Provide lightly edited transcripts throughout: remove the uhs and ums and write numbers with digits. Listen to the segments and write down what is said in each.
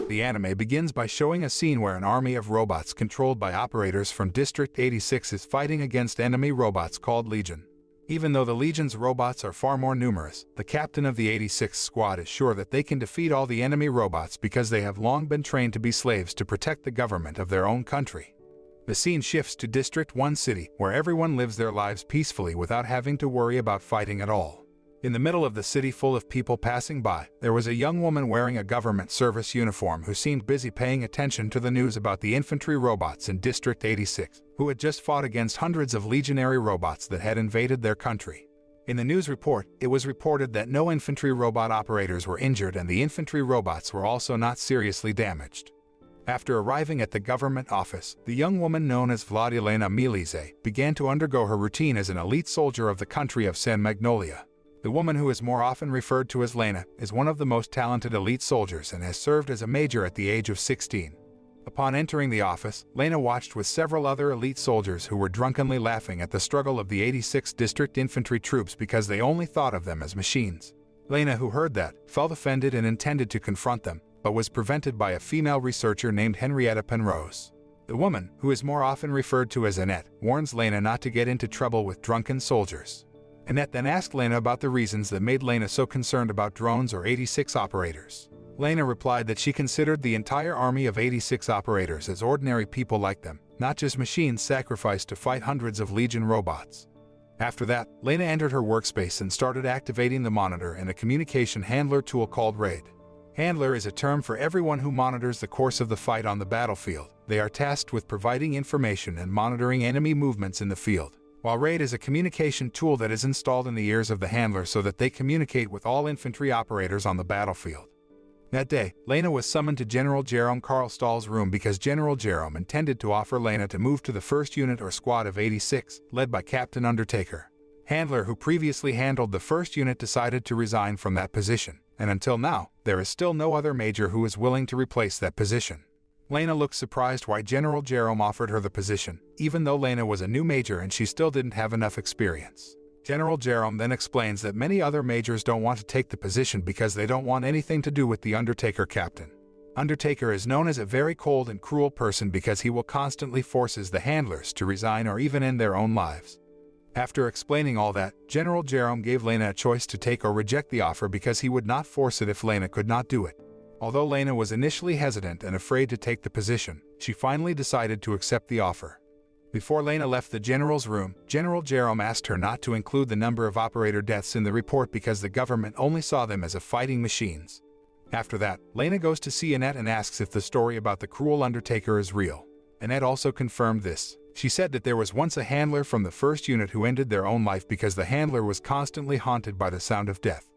The anime begins by showing a scene where an army of robots controlled by operators from District 86 is fighting against enemy robots called Legion. Even though the Legion's robots are far more numerous, the captain of the 86th squad is sure that they can defeat all the enemy robots because they have long been trained to be slaves to protect the government of their own country. The scene shifts to District 1 City, where everyone lives their lives peacefully without having to worry about fighting at all. In the middle of the city full of people passing by, there was a young woman wearing a government service uniform who seemed busy paying attention to the news about the infantry robots in District 86, who had just fought against hundreds of legionary robots that had invaded their country. In the news report, it was reported that no infantry robot operators were injured and the infantry robots were also not seriously damaged. After arriving at the government office, the young woman known as Vladilena Milize began to undergo her routine as an elite soldier of the country of San Magnolia. The woman who is more often referred to as Lena is one of the most talented elite soldiers and has served as a major at the age of 16. Upon entering the office, Lena watched with several other elite soldiers who were drunkenly laughing at the struggle of the 86th District Infantry troops because they only thought of them as machines. Lena, who heard that, felt offended and intended to confront them, but was prevented by a female researcher named Henrietta Penrose. The woman, who is more often referred to as Annette, warns Lena not to get into trouble with drunken soldiers. Annette then asked Lena about the reasons that made Lena so concerned about drones or 86 operators. Lena replied that she considered the entire army of 86 operators as ordinary people like them, not just machines sacrificed to fight hundreds of Legion robots. After that, Lena entered her workspace and started activating the monitor and a communication handler tool called RAID. Handler is a term for everyone who monitors the course of the fight on the battlefield. They are tasked with providing information and monitoring enemy movements in the field, while RAID is a communication tool that is installed in the ears of the handler so that they communicate with all infantry operators on the battlefield. That day, Lena was summoned to General Jerome Karlstall's room because General Jerome intended to offer Lena to move to the 1st Unit or Squad of 86, led by Captain Undertaker. Handler, who previously handled the 1st Unit, decided to resign from that position, and until now, there is still no other major who is willing to replace that position. Lena looked surprised why General Jerome offered her the position, even though Lena was a new major and she still didn't have enough experience. General Jerome then explains that many other majors don't want to take the position because they don't want anything to do with the Undertaker captain. Undertaker is known as a very cold and cruel person because he will constantly forces the handlers to resign or even end their own lives. After explaining all that, General Jerome gave Lena a choice to take or reject the offer because he would not force it if Lena could not do it. Although Lena was initially hesitant and afraid to take the position, she finally decided to accept the offer. Before Lena left the general's room, General Jerome asked her not to include the number of operator deaths in the report because the government only saw them as fighting machines. After that, Lena goes to see Annette and asks if the story about the cruel Undertaker is real. Annette also confirmed this. She said that there was once a handler from the 1st Unit who ended their own life because the handler was constantly haunted by the sound of death.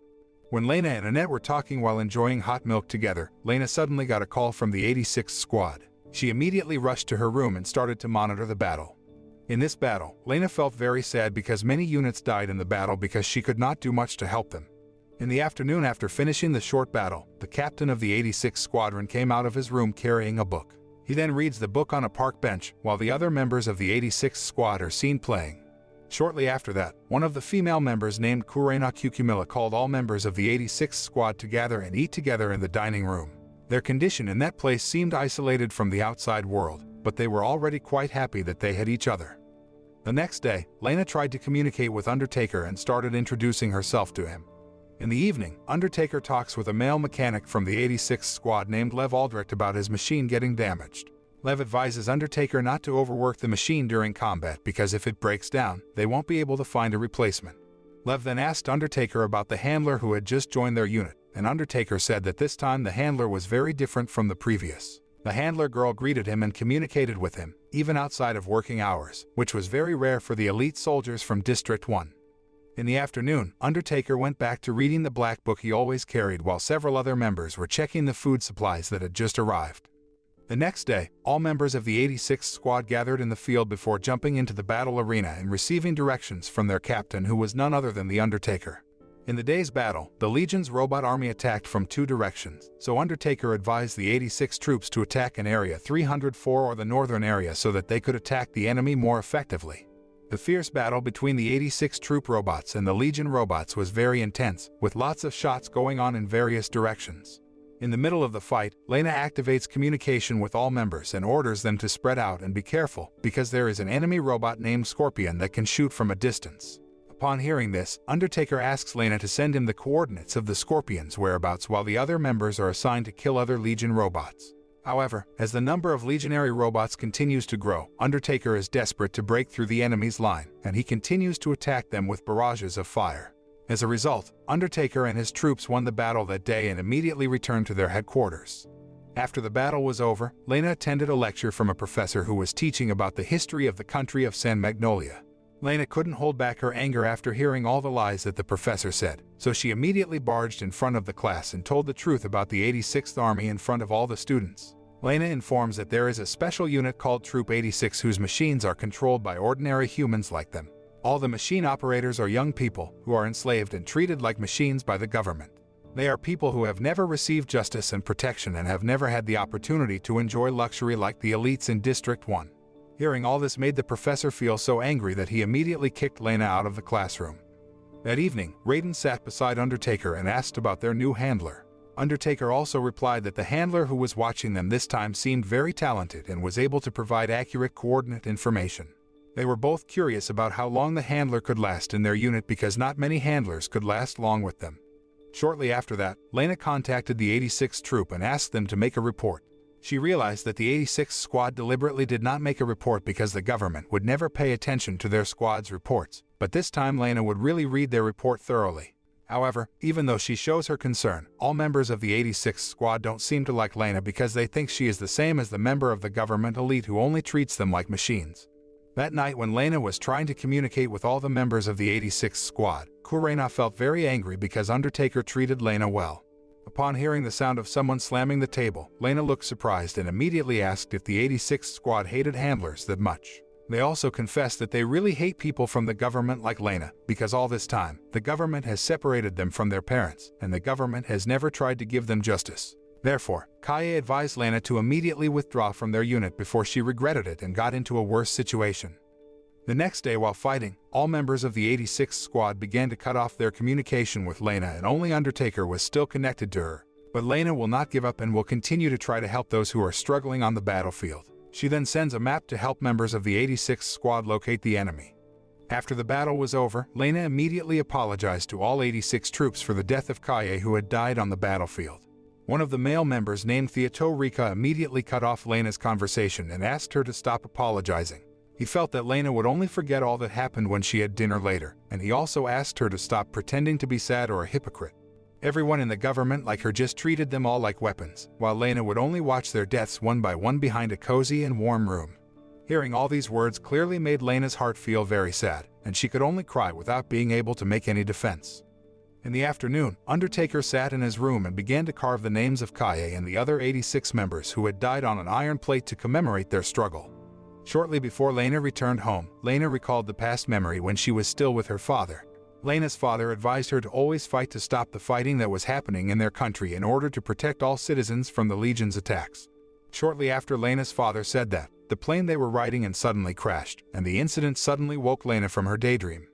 When Lena and Annette were talking while enjoying hot milk together, Lena suddenly got a call from the 86th Squad. She immediately rushed to her room and started to monitor the battle. In this battle, Lena felt very sad because many units died in the battle because she could not do much to help them. In the afternoon, after finishing the short battle, the captain of the 86th Squadron came out of his room carrying a book. He then reads the book on a park bench while the other members of the 86th Squad are seen playing. Shortly after that, one of the female members named Kurena Kukumila called all members of the 86th Squad to gather and eat together in the dining room. Their condition in that place seemed isolated from the outside world, but they were already quite happy that they had each other. The next day, Lena tried to communicate with Undertaker and started introducing herself to him. In the evening, Undertaker talks with a male mechanic from the 86th Squad named Lev Aldrecht about his machine getting damaged. Lev advises Undertaker not to overwork the machine during combat because if it breaks down, they won't be able to find a replacement. Lev then asked Undertaker about the handler who had just joined their unit, and Undertaker said that this time the handler was very different from the previous. The handler girl greeted him and communicated with him, even outside of working hours, which was very rare for the elite soldiers from District 1. In the afternoon, Undertaker went back to reading the black book he always carried while several other members were checking the food supplies that had just arrived. The next day, all members of the 86th Squad gathered in the field before jumping into the battle arena and receiving directions from their captain, who was none other than the Undertaker. In the day's battle, the Legion's robot army attacked from 2 directions, so Undertaker advised the 86 troops to attack an area 304 or the northern area so that they could attack the enemy more effectively. The fierce battle between the 86 troop robots and the Legion robots was very intense, with lots of shots going on in various directions. In the middle of the fight, Lena activates communication with all members and orders them to spread out and be careful, because there is an enemy robot named Scorpion that can shoot from a distance. Upon hearing this, Undertaker asks Lena to send him the coordinates of the Scorpion's whereabouts while the other members are assigned to kill other Legion robots. However, as the number of legionary robots continues to grow, Undertaker is desperate to break through the enemy's line, and he continues to attack them with barrages of fire. As a result, Undertaker and his troops won the battle that day and immediately returned to their headquarters. After the battle was over, Lena attended a lecture from a professor who was teaching about the history of the country of San Magnolia. Lena couldn't hold back her anger after hearing all the lies that the professor said, so she immediately barged in front of the class and told the truth about the 86th Army in front of all the students. Lena informs that there is a special unit called Troop 86 whose machines are controlled by ordinary humans like them. All the machine operators are young people who are enslaved and treated like machines by the government. They are people who have never received justice and protection and have never had the opportunity to enjoy luxury like the elites in District 1. Hearing all this made the professor feel so angry that he immediately kicked Lena out of the classroom. That evening, Raiden sat beside Undertaker and asked about their new handler. Undertaker also replied that the handler who was watching them this time seemed very talented and was able to provide accurate coordinate information. They were both curious about how long the handler could last in their unit because not many handlers could last long with them. Shortly after that, Lena contacted the 86th troop and asked them to make a report. She realized that the 86th squad deliberately did not make a report because the government would never pay attention to their squad's reports, but this time Lena would really read their report thoroughly. However, even though she shows her concern, all members of the 86th squad don't seem to like Lena because they think she is the same as the member of the government elite who only treats them like machines. That night when Lena was trying to communicate with all the members of the 86th squad, Kurena felt very angry because Undertaker treated Lena well. Upon hearing the sound of someone slamming the table, Lena looked surprised and immediately asked if the 86th squad hated handlers that much. They also confessed that they really hate people from the government like Lena, because all this time, the government has separated them from their parents, and the government has never tried to give them justice. Therefore, Kaye advised Lena to immediately withdraw from their unit before she regretted it and got into a worse situation. The next day while fighting, all members of the 86th squad began to cut off their communication with Lena and only Undertaker was still connected to her. But Lena will not give up and will continue to try to help those who are struggling on the battlefield. She then sends a map to help members of the 86th squad locate the enemy. After the battle was over, Lena immediately apologized to all 86 troops for the death of Kaye who had died on the battlefield. One of the male members named Theato immediately cut off Lena's conversation and asked her to stop apologizing. He felt that Lena would only forget all that happened when she had dinner later, and he also asked her to stop pretending to be sad or a hypocrite. Everyone in the government like her just treated them all like weapons, while Lena would only watch their deaths one by one behind a cozy and warm room. Hearing all these words clearly made Lena's heart feel very sad, and she could only cry without being able to make any defense. In the afternoon, Undertaker sat in his room and began to carve the names of Kaye and the other 86 members who had died on an iron plate to commemorate their struggle. Shortly before Lena returned home, Lena recalled the past memory when she was still with her father. Lena's father advised her to always fight to stop the fighting that was happening in their country in order to protect all citizens from the Legion's attacks. Shortly after Lena's father said that, the plane they were riding in suddenly crashed, and the incident suddenly woke Lena from her daydream.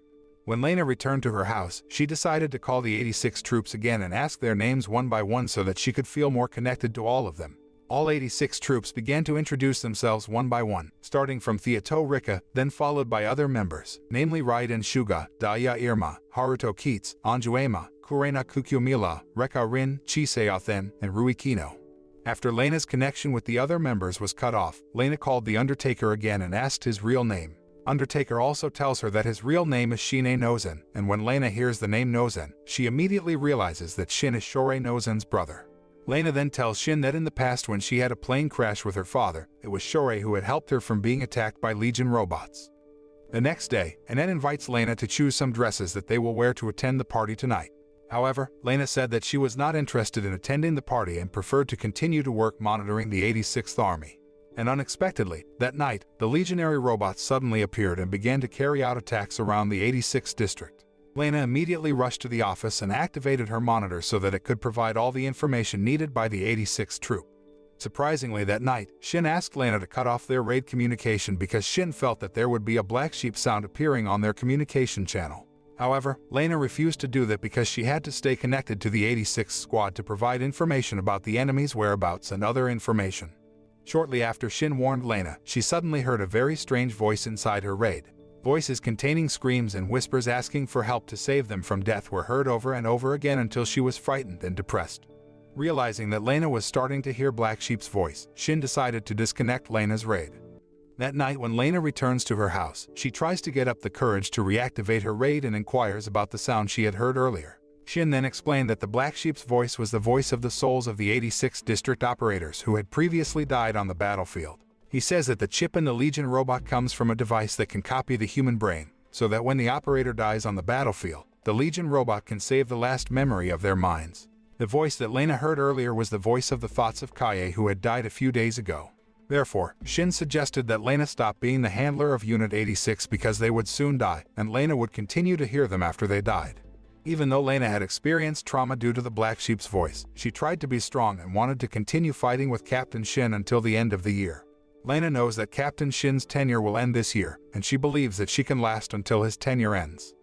When Lena returned to her house, she decided to call the 86 troops again and ask their names one by one so that she could feel more connected to all of them. All 86 troops began to introduce themselves one by one, starting from Theato, then followed by other members, namely Raiden Shuga, Daya Irma, Haruto Keats, Anjuema, Kurena Kukyumila, Reka Rin, Chiseothen, and Ruikino. After Lena's connection with the other members was cut off, Lena called the Undertaker again and asked his real name. Undertaker also tells her that his real name is Shine Nozen, and when Lena hears the name Nozen, she immediately realizes that Shin is Shorei Nozen's brother. Lena then tells Shin that in the past when she had a plane crash with her father, it was Shorei who had helped her from being attacked by Legion robots. The next day, Annette invites Lena to choose some dresses that they will wear to attend the party tonight. However, Lena said that she was not interested in attending the party and preferred to continue to work monitoring the 86th Army. And unexpectedly, that night, the legionary robots suddenly appeared and began to carry out attacks around the 86th district. Lena immediately rushed to the office and activated her monitor so that it could provide all the information needed by the 86th troop. Surprisingly, that night, Shin asked Lena to cut off their raid communication because Shin felt that there would be a black sheep sound appearing on their communication channel. However, Lena refused to do that because she had to stay connected to the 86th Squad to provide information about the enemy's whereabouts and other information. Shortly after Shin warned Lena, she suddenly heard a very strange voice inside her raid. Voices containing screams and whispers asking for help to save them from death were heard over and over again until she was frightened and depressed. Realizing that Lena was starting to hear Black Sheep's voice, Shin decided to disconnect Lena's raid. That night when Lena returns to her house, she tries to get up the courage to reactivate her raid and inquires about the sound she had heard earlier. Shin then explained that the Black Sheep's voice was the voice of the souls of the 86th District operators who had previously died on the battlefield. He says that the chip in the Legion robot comes from a device that can copy the human brain, so that when the operator dies on the battlefield, the Legion robot can save the last memory of their minds. The voice that Lena heard earlier was the voice of the thoughts of Kaye, who had died a few days ago. Therefore, Shin suggested that Lena stop being the handler of Unit 86 because they would soon die, and Lena would continue to hear them after they died. Even though Lena had experienced trauma due to the Black Sheep's voice, she tried to be strong and wanted to continue fighting with Captain Shin until the end of the year. Lena knows that Captain Shin's tenure will end this year, and she believes that she can last until his tenure ends.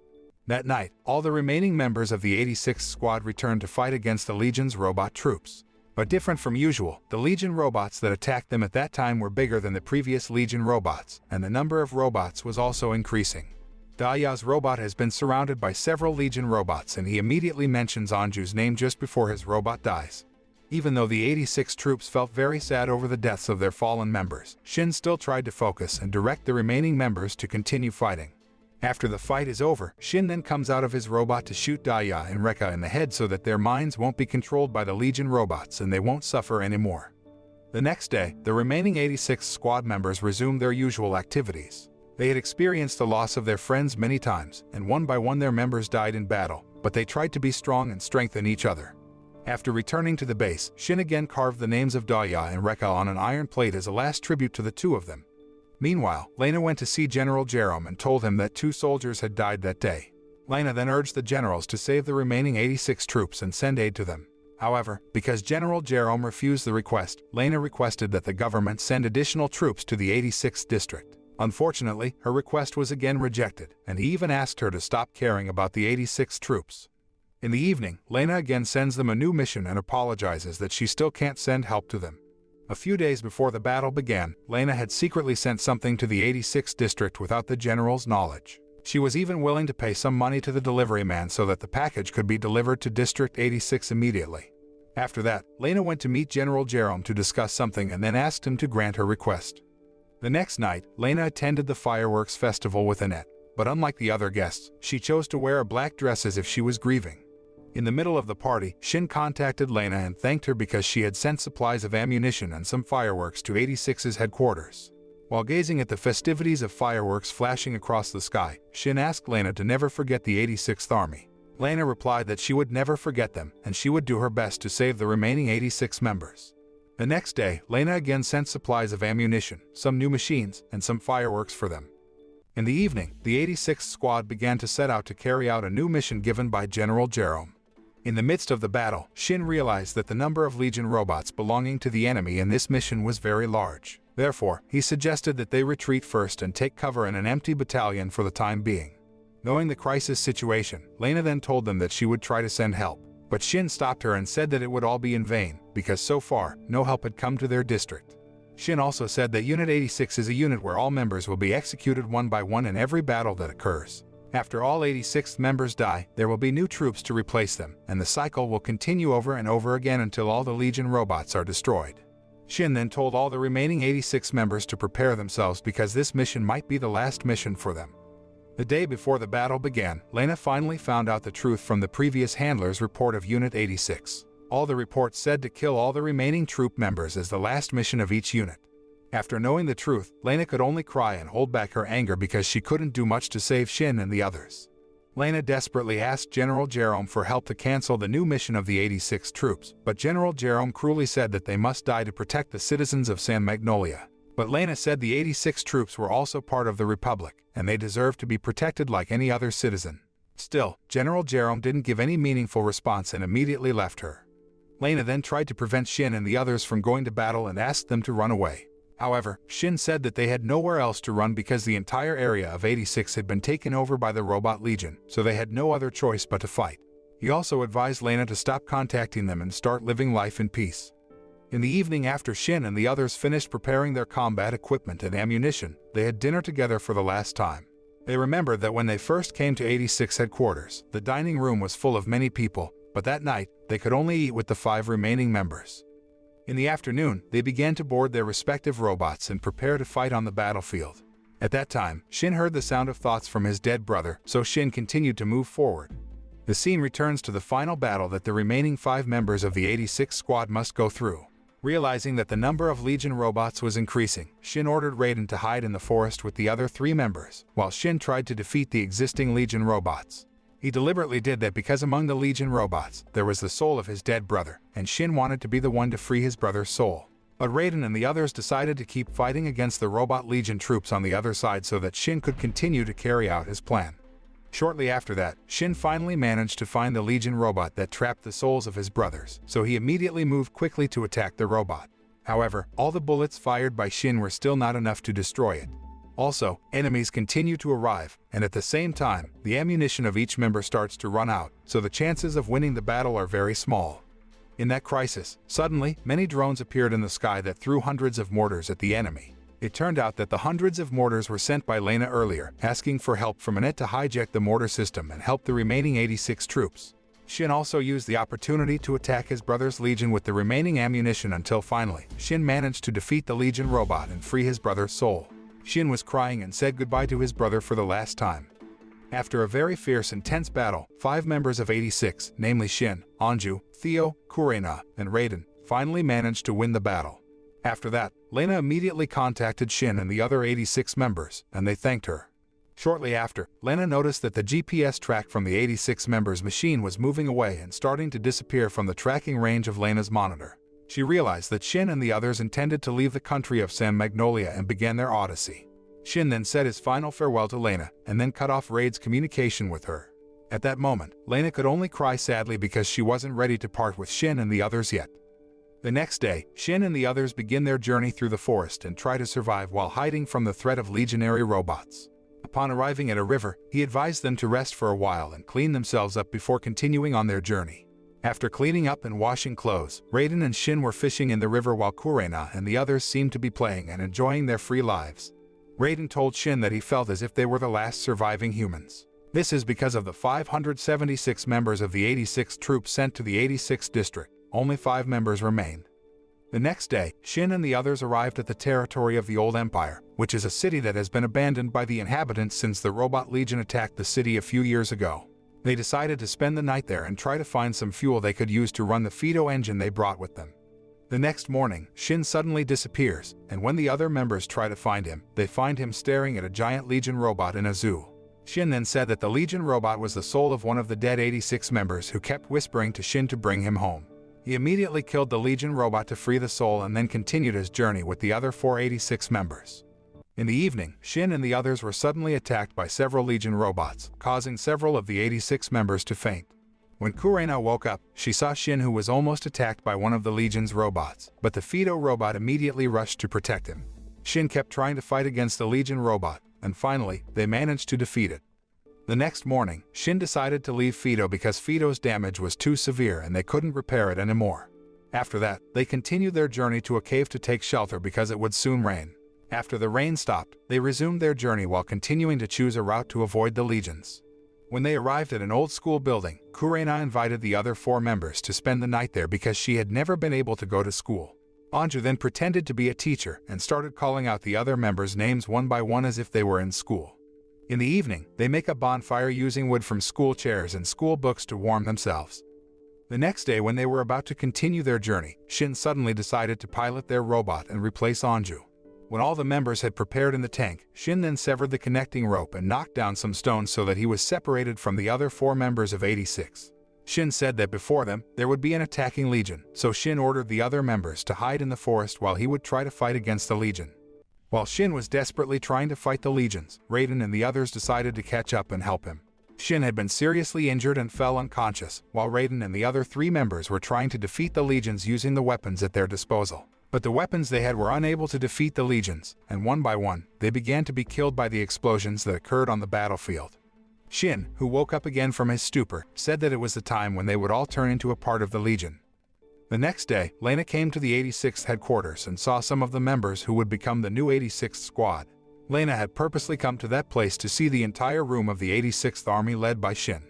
That night, all the remaining members of the 86th Squad returned to fight against the Legion's robot troops. But different from usual, the Legion robots that attacked them at that time were bigger than the previous Legion robots, and the number of robots was also increasing. Daya's robot has been surrounded by several Legion robots, and he immediately mentions Anju's name just before his robot dies. Even though the 86 troops felt very sad over the deaths of their fallen members, Shin still tried to focus and direct the remaining members to continue fighting. After the fight is over, Shin then comes out of his robot to shoot Daya and Rekka in the head so that their minds won't be controlled by the Legion robots and they won't suffer anymore. The next day, the remaining 86 squad members resumed their usual activities. They had experienced the loss of their friends many times, and one by one their members died in battle, but they tried to be strong and strengthen each other. After returning to the base, Shin again carved the names of Daya and Rekka on an iron plate as a last tribute to the two of them. Meanwhile, Lena went to see General Jerome and told him that 2 soldiers had died that day. Lena then urged the generals to save the remaining 86 troops and send aid to them. However, because General Jerome refused the request, Lena requested that the government send additional troops to the 86th district. Unfortunately, her request was again rejected, and he even asked her to stop caring about the 86 troops. In the evening, Lena again sends them a new mission and apologizes that she still can't send help to them. A few days before the battle began, Lena had secretly sent something to the 86th district without the general's knowledge. She was even willing to pay some money to the delivery man so that the package could be delivered to District 86 immediately. After that, Lena went to meet General Jerome to discuss something and then asked him to grant her request. The next night, Lena attended the fireworks festival with Annette, but unlike the other guests, she chose to wear a black dress as if she was grieving. In the middle of the party, Shin contacted Lena and thanked her because she had sent supplies of ammunition and some fireworks to 86's headquarters. While gazing at the festivities of fireworks flashing across the sky, Shin asked Lena to never forget the 86th Army. Lena replied that she would never forget them, and she would do her best to save the remaining 86 members. The next day, Lena again sent supplies of ammunition, some new machines, and some fireworks for them. In the evening, the 86th Squad began to set out to carry out a new mission given by General Jerome. In the midst of the battle, Shin realized that the number of Legion robots belonging to the enemy in this mission was very large. Therefore, he suggested that they retreat first and take cover in an empty battalion for the time being. Knowing the crisis situation, Lena then told them that she would try to send help, but Shin stopped her and said that it would all be in vain, because so far, no help had come to their district. Shin also said that Unit 86 is a unit where all members will be executed one by one in every battle that occurs. After all 86 members die, there will be new troops to replace them, and the cycle will continue over and over again until all the Legion robots are destroyed. Shin then told all the remaining 86 members to prepare themselves because this mission might be the last mission for them. The day before the battle began, Lena finally found out the truth from the previous handler's report of Unit 86. All the reports said to kill all the remaining troop members as the last mission of each unit. After knowing the truth, Lena could only cry and hold back her anger because she couldn't do much to save Shin and the others. Lena desperately asked General Jerome for help to cancel the new mission of the 86 troops, but General Jerome cruelly said that they must die to protect the citizens of San Magnolia. But Lena said the 86 troops were also part of the Republic, and they deserved to be protected like any other citizen. Still, General Jerome didn't give any meaningful response and immediately left her. Lena then tried to prevent Shin and the others from going to battle and asked them to run away. However, Shin said that they had nowhere else to run because the entire area of 86 had been taken over by the Robot Legion, so they had no other choice but to fight. He also advised Lena to stop contacting them and start living life in peace. In the evening, after Shin and the others finished preparing their combat equipment and ammunition, they had dinner together for the last time. They remembered that when they first came to 86 headquarters, the dining room was full of many people, but that night, they could only eat with the 5 remaining members. In the afternoon, they began to board their respective robots and prepare to fight on the battlefield. At that time, Shin heard the sound of thoughts from his dead brother, so Shin continued to move forward. The scene returns to the final battle that the remaining 5 members of the 86 squad must go through. Realizing that the number of Legion robots was increasing, Shin ordered Raiden to hide in the forest with the other 3 members, while Shin tried to defeat the existing Legion robots. He deliberately did that because among the Legion robots, there was the soul of his dead brother, and Shin wanted to be the one to free his brother's soul. But Raiden and the others decided to keep fighting against the Robot Legion troops on the other side so that Shin could continue to carry out his plan. Shortly after that, Shin finally managed to find the Legion robot that trapped the souls of his brothers, so he immediately moved quickly to attack the robot. However, all the bullets fired by Shin were still not enough to destroy it. Also, enemies continue to arrive, and at the same time, the ammunition of each member starts to run out, so the chances of winning the battle are very small. In that crisis, suddenly, many drones appeared in the sky that threw hundreds of mortars at the enemy. It turned out that the hundreds of mortars were sent by Lena earlier, asking for help from Annette to hijack the mortar system and help the remaining 86 troops. Shin also used the opportunity to attack his brother's Legion with the remaining ammunition until finally, Shin managed to defeat the Legion robot and free his brother's soul. Shin was crying and said goodbye to his brother for the last time. After a very fierce and tense battle, 5 members of 86, namely Shin, Anju, Theo, Kurena, and Raiden, finally managed to win the battle. After that, Lena immediately contacted Shin and the other 86 members, and they thanked her. Shortly after, Lena noticed that the GPS track from the 86 members' machine was moving away and starting to disappear from the tracking range of Lena's monitor. She realized that Shin and the others intended to leave the country of San Magnolia and began their odyssey. Shin then said his final farewell to Lena, and then cut off Raid's communication with her. At that moment, Lena could only cry sadly because she wasn't ready to part with Shin and the others yet. The next day, Shin and the others begin their journey through the forest and try to survive while hiding from the threat of legionary robots. Upon arriving at a river, he advised them to rest for a while and clean themselves up before continuing on their journey. After cleaning up and washing clothes, Raiden and Shin were fishing in the river while Kurena and the others seemed to be playing and enjoying their free lives. Raiden told Shin that he felt as if they were the last surviving humans. This is because of the 576 members of the 86 troops sent to the 86th district. Only 5 members remained. The next day, Shin and the others arrived at the territory of the Old Empire, which is a city that has been abandoned by the inhabitants since the Robot Legion attacked the city a few years ago. They decided to spend the night there and try to find some fuel they could use to run the Fido engine they brought with them. The next morning, Shin suddenly disappears, and when the other members try to find him, they find him staring at a giant Legion robot in a zoo. Shin then said that the Legion robot was the soul of one of the dead 86 members who kept whispering to Shin to bring him home. He immediately killed the Legion robot to free the soul and then continued his journey with the other 486 members. In the evening, Shin and the others were suddenly attacked by several Legion robots, causing several of the 86 members to faint. When Kurena woke up, she saw Shin who was almost attacked by one of the Legion's robots, but the Fido robot immediately rushed to protect him. Shin kept trying to fight against the Legion robot, and finally, they managed to defeat it. The next morning, Shin decided to leave Fido because Fido's damage was too severe and they couldn't repair it anymore. After that, they continued their journey to a cave to take shelter because it would soon rain. After the rain stopped, they resumed their journey while continuing to choose a route to avoid the legions. When they arrived at an old school building, Kurena invited the other 4 members to spend the night there because she had never been able to go to school. Anju then pretended to be a teacher and started calling out the other members' names one by one as if they were in school. In the evening, they make a bonfire using wood from school chairs and school books to warm themselves. The next day, when they were about to continue their journey, Shin suddenly decided to pilot their robot and replace Anju. When all the members had prepared in the tank, Shin then severed the connecting rope and knocked down some stones so that he was separated from the other 4 members of 86. Shin said that before them, there would be an attacking legion, so Shin ordered the other members to hide in the forest while he would try to fight against the legion. While Shin was desperately trying to fight the legions, Raiden and the others decided to catch up and help him. Shin had been seriously injured and fell unconscious, while Raiden and the other 3 members were trying to defeat the legions using the weapons at their disposal. But the weapons they had were unable to defeat the legions, and one by one, they began to be killed by the explosions that occurred on the battlefield. Shin, who woke up again from his stupor, said that it was the time when they would all turn into a part of the legion. The next day, Lena came to the 86th headquarters and saw some of the members who would become the new 86th squad. Lena had purposely come to that place to see the entire room of the 86th Army led by Shin.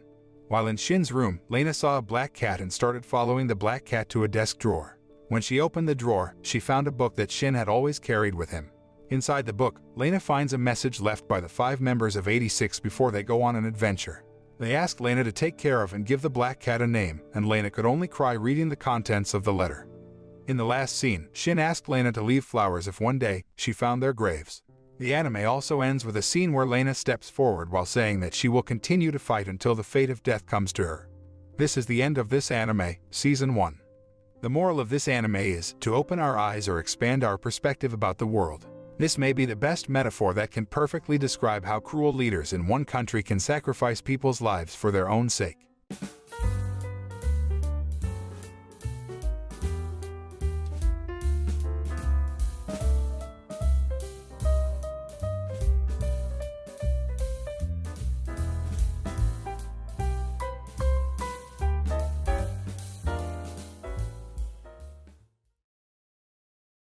While in Shin's room, Lena saw a black cat and started following the black cat to a desk drawer. When she opened the drawer, she found a book that Shin had always carried with him. Inside the book, Lena finds a message left by the 5 members of 86 before they go on an adventure. They asked Lena to take care of and give the black cat a name, and Lena could only cry reading the contents of the letter. In the last scene, Shin asked Lena to leave flowers if one day she found their graves. The anime also ends with a scene where Lena steps forward while saying that she will continue to fight until the fate of death comes to her. This is the end of this anime, Season 1. The moral of this anime is to open our eyes or expand our perspective about the world. This may be the best metaphor that can perfectly describe how cruel leaders in one country can sacrifice people's lives for their own sake.